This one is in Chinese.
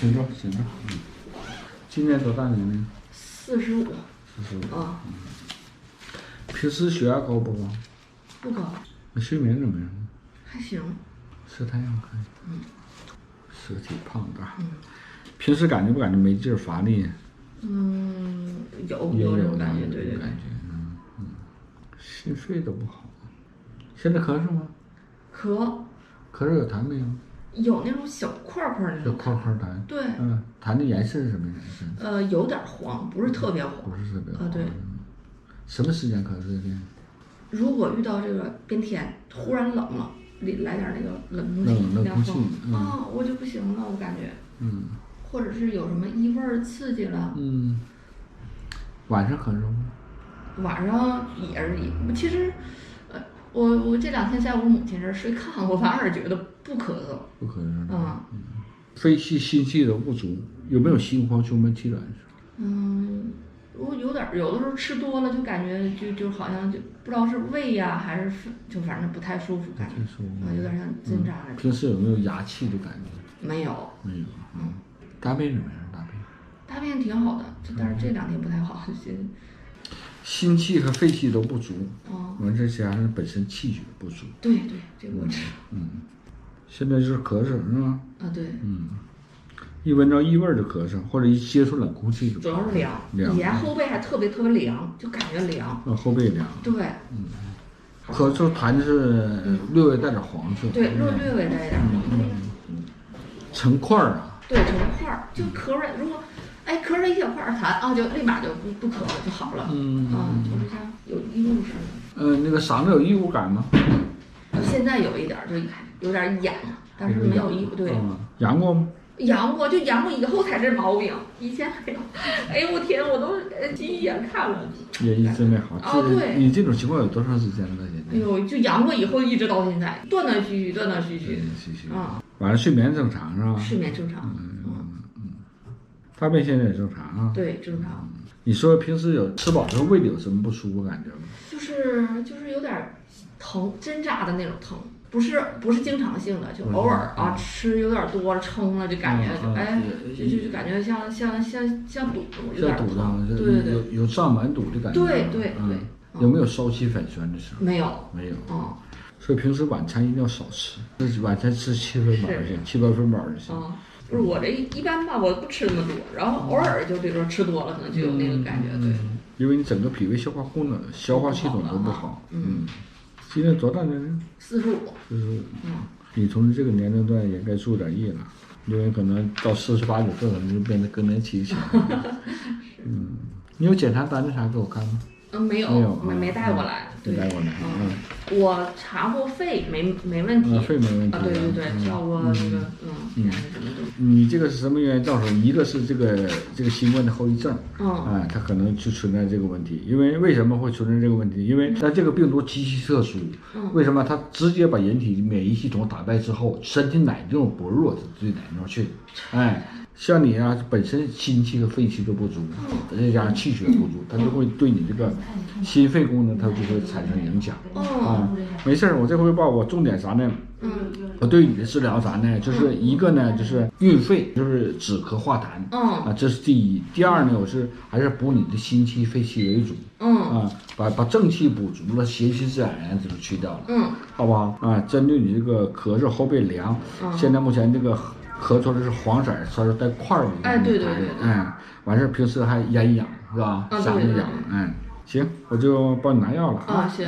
请坐，请坐。今年多大年龄45。45。啊。平时血压高不高？不高。你睡眠怎么样？还行。晒太阳可以。是个挺胖的。平时感觉不感觉没劲儿、乏力？有这种感觉，对。感觉，心肺都不好。现在咳嗽吗？咳嗽有痰没有？有那种小块块那种。小块痰。对。痰的颜色是什么颜色？有点黄，不是特别黄。不是特别黄。对。什么时间咳嗽的？如果遇到这个变天，突然冷了，来点那个冷空气、冷空气我就不行了，我感觉。或者是有什么异味刺激了。晚上咳嗽吗？晚上也是，其实，我这2天在我母亲这儿睡炕，我反而觉得不咳嗽。不咳嗽。肺气、心气都不足，有没有心慌、胸闷、气短？我有点，有的时候吃多了就感觉就好像就不知道是胃呀还是就反正不太舒服感觉。有点像针扎的。平时有没有牙气的感觉？没有。大便怎么样？大便挺好的，但是这2天不太好，心气和肺气都不足。完这加上本身气血不足。对，这个我知。现在就是咳嗽是吧？对。一闻着异味就咳嗽，或者一接触冷空气就咳嗽。主要是凉，以前后背还特别凉，就感觉凉。后背凉。对。咳嗽痰是略微带点黄色。对，略微带点黄色。成块儿啊。对，成块儿，就咳出来。如果咳出来一小块痰就立马就不咳了，就好了。就是像有异物似的。那个嗓子有异物感吗？现在有一点，就有点痒，但是没有异物。对。阳过吗？阳过，就阳过以后才是毛病，以前没有。哎呦我天，我都去医院看了。也一直没好。对。你这种情况有多长时间了？现在？哎呦，就阳过以后一直到现在，断断续续。晚上睡眠正常是吧？睡眠正常。大便现在也正常啊？对，正常。你说平时有吃饱之后胃里有什么不舒服感觉吗？就是有点疼，针扎的那种疼，不是经常性的，就偶尔吃有点多了撑了就感觉就感觉像堵，有点疼。对，有上满堵的感觉。对。有没有烧气反酸的时候？没有。所以平时晚餐一定要少吃，晚餐吃7分饱就行，7、8分饱就行。不是我这一般吧，我不吃那么多，然后偶尔就比如说吃多了，可能就有那个感觉。对。因为你整个脾胃消化功能、消化系统都不好。今年多大年龄？45。你从这个年龄段也该注点意了，因为可能到48、9岁可能就变得更年期起来。你有检查单子啥给我看吗？没有，没带过来。没带过来。我查过肺，没问题。肺没问题。对，照过那个什么的。你这个是什么原因造成？一个是这个新冠的后遗症。它可能就存在这个问题。因为什么会存在这个问题？因为它这个病毒极其特殊。为什么？它直接把人体免疫系统打败之后，身体哪地方薄弱，对哪地方去。像你啊，本身心气和肺气都不足，再加上气血不足，它就会对你这个心肺功能，它就会产生影响。没事儿，我这回报我重点啥呢？我对你的治疗啥呢？就是一个呢，就是运肺，就是止咳化痰。这是第一。第二呢，我还是补你的心气、肺气为主。把正气补足了，邪气自然而然就去掉了。好不好？针对你这个咳嗽、后背凉，现在目前这个咳嗽的是黄色，它是带块儿的。对。完事儿平时还咽痒是吧？嗓子痒。行，我就帮你拿药了。行。